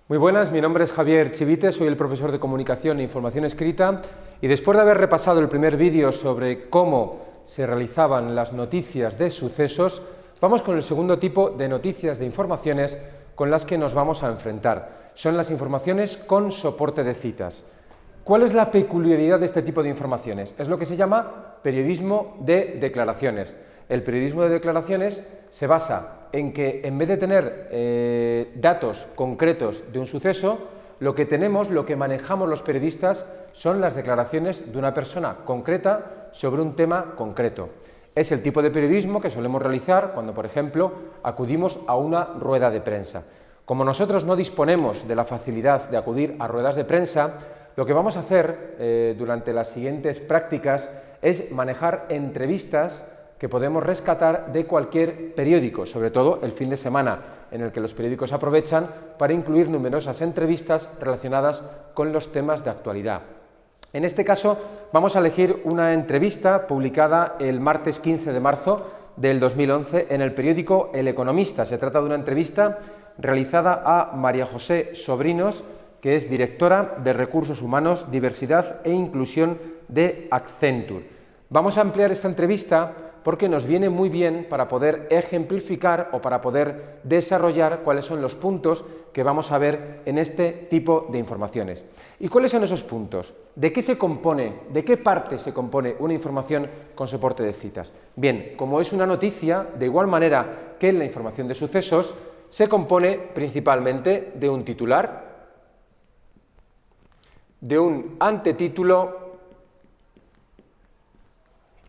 Muy buenas, mi nombre es Javier Chivite, soy el profesor de Comunicación e Información Escrita y después de haber repasado el primer vídeo sobre cómo se realizaban las noticias de sucesos, vamos con el segundo tipo de noticias de informaciones con las que nos vamos a enfrentar. Son las informaciones con soporte de citas. ¿Cuál es la peculiaridad de este tipo de informaciones? Es lo que se llama periodismo de declaraciones. El periodismo de declaraciones se basa en que en vez de tener datos concretos de un suceso, lo que manejamos los periodistas son las declaraciones de una persona concreta sobre un tema concreto. Es el tipo de periodismo que solemos realizar cuando, por ejemplo, acudimos a una rueda de prensa. Como nosotros no disponemos de la facilidad de acudir a ruedas de prensa, lo que vamos a hacer durante las siguientes prácticas es manejar entrevistas que podemos rescatar de cualquier periódico, sobre todo el fin de semana, en el que los periódicos aprovechan para incluir numerosas entrevistas relacionadas con los temas de actualidad. En este caso, vamos a elegir una entrevista publicada el martes 15 de marzo del 2011 en el periódico El Economista. Se trata de una entrevista realizada a María José Sobrinos, que es directora de Recursos Humanos, Diversidad e Inclusión de Accenture. Vamos a ampliar esta entrevista porque nos viene muy bien para poder ejemplificar o para poder desarrollar cuáles son los puntos que vamos a ver en este tipo de informaciones. ¿Y cuáles son esos puntos? ¿De qué se compone, de qué parte se compone una información con soporte de citas? Bien, como es una noticia, de igual manera que en la información de sucesos, se compone principalmente de un titular, de un antetítulo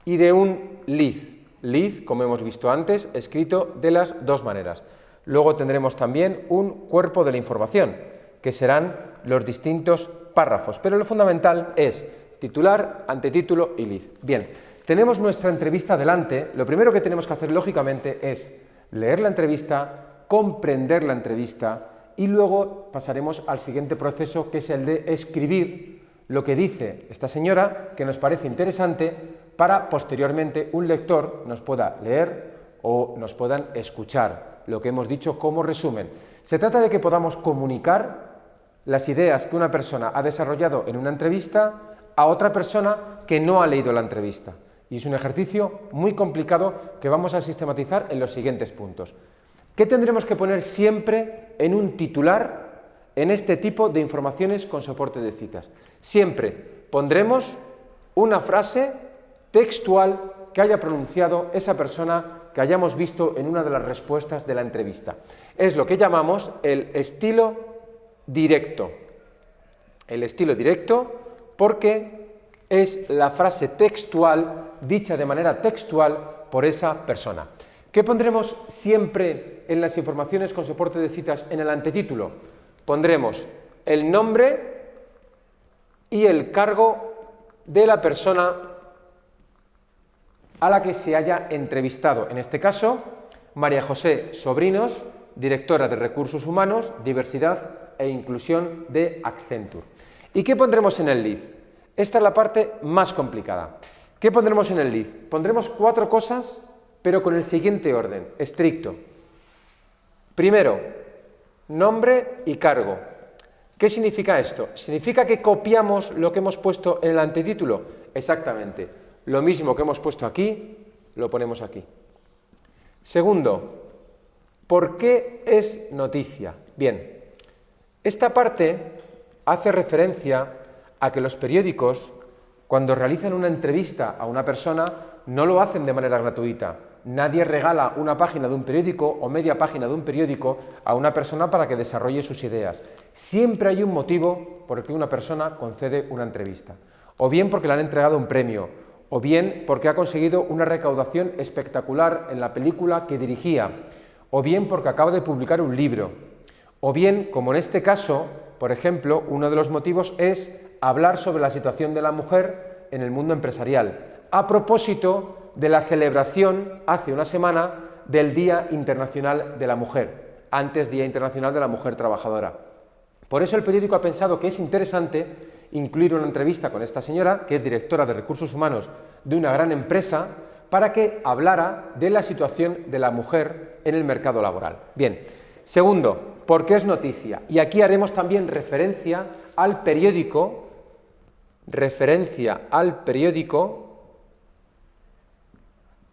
y de un lead. Lead, como hemos visto antes, escrito de las dos maneras. Luego tendremos también un cuerpo de la información, que serán los distintos párrafos, pero lo fundamental es titular, antetítulo y lead. Bien, tenemos nuestra entrevista delante. Lo primero que tenemos que hacer, lógicamente, es leer la entrevista, comprender la entrevista y luego pasaremos al siguiente proceso, que es el de escribir lo que dice esta señora, que nos parece interesante, para posteriormente un lector nos pueda leer o nos puedan escuchar lo que hemos dicho como resumen. Se trata de que podamos comunicar las ideas que una persona ha desarrollado en una entrevista a otra persona que no ha leído la entrevista. Y es un ejercicio muy complicado que vamos a sistematizar en los siguientes puntos. ¿Qué tendremos que poner siempre en un titular en este tipo de informaciones con soporte de citas? Siempre pondremos una frase textual que haya pronunciado esa persona que hayamos visto en una de las respuestas de la entrevista. Es lo que llamamos el estilo directo. El estilo directo porque es la frase textual dicha de manera textual por esa persona. ¿Qué pondremos siempre en las informaciones con soporte de citas en el antetítulo? Pondremos el nombre y el cargo de la persona a la que se haya entrevistado. En este caso, María José Sobrinos, directora de Recursos Humanos, Diversidad e Inclusión de Accenture. ¿Y qué pondremos en el lead? Esta es la parte más complicada. ¿Qué pondremos en el lead? Pondremos 4 cosas, pero con el siguiente orden, estricto. Primero, nombre y cargo. ¿Qué significa esto? ¿Significa que copiamos lo que hemos puesto en el antetítulo? Exactamente. Lo mismo que hemos puesto aquí, lo ponemos aquí. Segundo, ¿por qué es noticia? Bien, esta parte hace referencia a que los periódicos, cuando realizan una entrevista a una persona, no lo hacen de manera gratuita. Nadie regala una página de un periódico o media página de un periódico a una persona para que desarrolle sus ideas. Siempre hay un motivo por el que una persona concede una entrevista. O bien porque le han entregado un premio, o bien porque ha conseguido una recaudación espectacular en la película que dirigía, o bien porque acaba de publicar un libro, o bien, como en este caso, por ejemplo, uno de los motivos es hablar sobre la situación de la mujer en el mundo empresarial, a propósito de la celebración hace una semana del Día Internacional de la Mujer, antes Día Internacional de la Mujer Trabajadora. Por eso el periódico ha pensado que es interesante incluir una entrevista con esta señora, que es directora de Recursos Humanos de una gran empresa, para que hablara de la situación de la mujer en el mercado laboral. Bien, segundo, ¿por qué es noticia? Y aquí haremos también referencia al periódico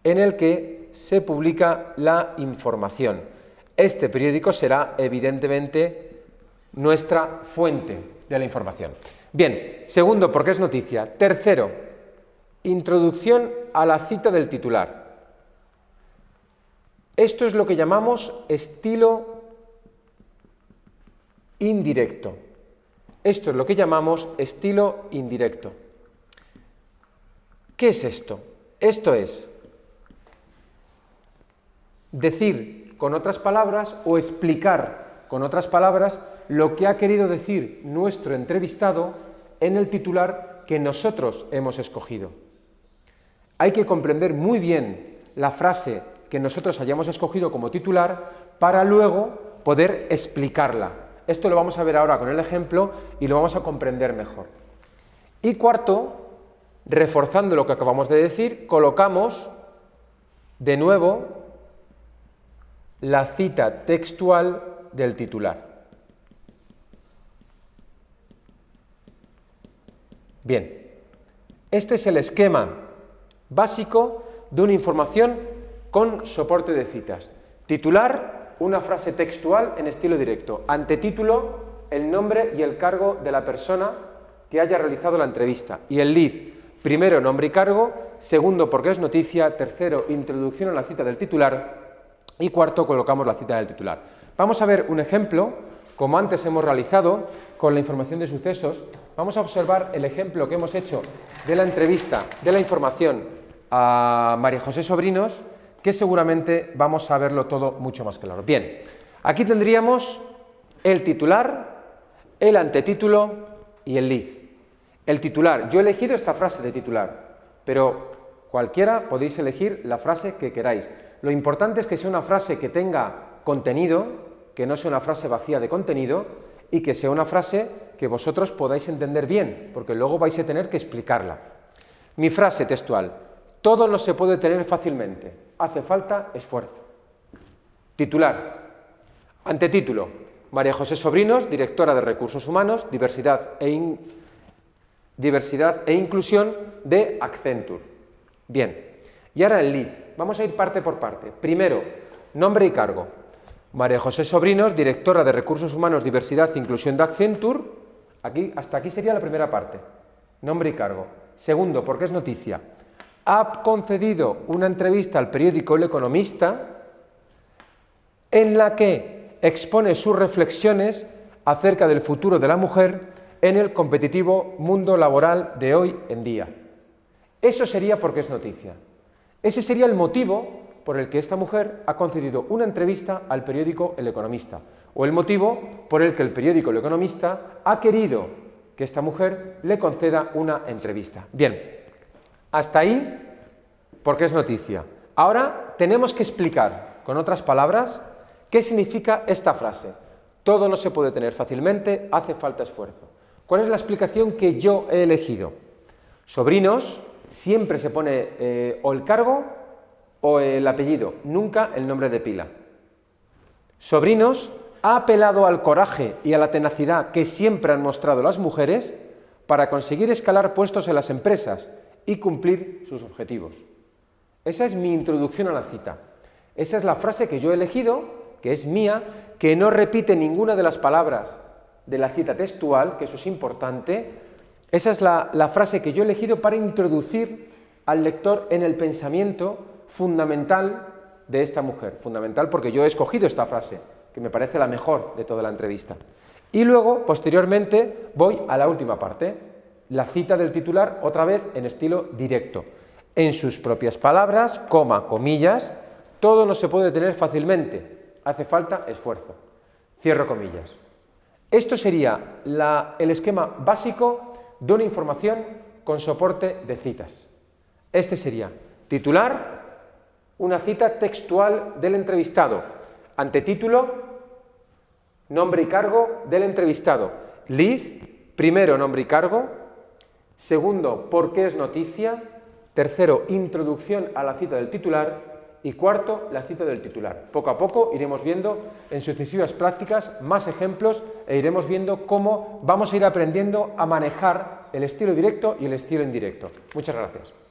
en el que se publica la información. Este periódico será, evidentemente, nuestra fuente de la información. Bien, segundo, ¿por qué es noticia? Tercero, introducción a la cita del titular. Esto es lo que llamamos estilo indirecto. Esto es lo que llamamos estilo indirecto. ¿Qué es esto? Esto es decir con otras palabras o explicar con otras palabras lo que ha querido decir nuestro entrevistado en el titular que nosotros hemos escogido. Hay que comprender muy bien la frase que nosotros hayamos escogido como titular para luego poder explicarla. Esto lo vamos a ver ahora con el ejemplo y lo vamos a comprender mejor. Y cuarto, reforzando lo que acabamos de decir, colocamos de nuevo la cita textual del titular. Bien, este es el esquema básico de una información con soporte de citas. Titular, una frase textual en estilo directo. Antetítulo, el nombre y el cargo de la persona que haya realizado la entrevista. Y el lead, primero nombre y cargo, segundo porque es noticia, tercero introducción a la cita del titular y cuarto colocamos la cita del titular. Vamos a ver un ejemplo, como antes hemos realizado con la información de sucesos. Vamos a observar el ejemplo que hemos hecho de la entrevista, de la información a María José Sobrinos, que seguramente vamos a verlo todo mucho más claro. Bien, aquí tendríamos el titular, el antetítulo y el lead. El titular, yo he elegido esta frase de titular, pero cualquiera podéis elegir la frase que queráis. Lo importante es que sea una frase que tenga contenido, que no sea una frase vacía de contenido y que sea una frase que vosotros podáis entender bien, porque luego vais a tener que explicarla. Mi frase textual: todo no se puede tener fácilmente, hace falta esfuerzo. Titular. Antetítulo: María José Sobrinos, directora de Recursos Humanos, Diversidad e Inclusión de Accenture. Bien, y ahora el lead. Vamos a ir parte por parte. Primero, nombre y cargo. María José Sobrinos, directora de Recursos Humanos, Diversidad e Inclusión de Accenture. Hasta aquí sería la primera parte. Nombre y cargo. Segundo, porque es noticia. Ha concedido una entrevista al periódico El Economista en la que expone sus reflexiones acerca del futuro de la mujer en el competitivo mundo laboral de hoy en día. Eso sería porque es noticia. Ese sería el motivo por el que esta mujer ha concedido una entrevista al periódico El Economista, o el motivo por el que el periódico El Economista ha querido que esta mujer le conceda una entrevista. Bien, hasta ahí porque es noticia. Ahora tenemos que explicar, con otras palabras, qué significa esta frase. Todo no se puede tener fácilmente, hace falta esfuerzo. ¿Cuál es la explicación que yo he elegido? Sobrinos, siempre se pone o el cargo o el apellido, nunca el nombre de pila. Sobrinos ha apelado al coraje y a la tenacidad que siempre han mostrado las mujeres para conseguir escalar puestos en las empresas y cumplir sus objetivos. Esa es mi introducción a la cita. Esa es la frase que yo he elegido, que es mía, que no repite ninguna de las palabras de la cita textual, que eso es importante. Esa es la frase que yo he elegido para introducir al lector en el pensamiento fundamental de esta mujer. Fundamental porque yo he escogido esta frase, que me parece la mejor de toda la entrevista. Y luego, posteriormente, voy a la última parte, la cita del titular, otra vez en estilo directo. En sus propias palabras, coma, comillas, todo no se puede tener fácilmente, hace falta esfuerzo. Cierro comillas. Esto sería el esquema básico de una información con soporte de citas. Este sería titular, una cita textual del entrevistado, antetítulo, nombre y cargo del entrevistado, lead, primero nombre y cargo, segundo, por qué es noticia, tercero, introducción a la cita del titular Y cuarto, la cita del titular. Poco a poco iremos viendo en sucesivas prácticas más ejemplos e iremos viendo cómo vamos a ir aprendiendo a manejar el estilo directo y el estilo indirecto. Muchas gracias.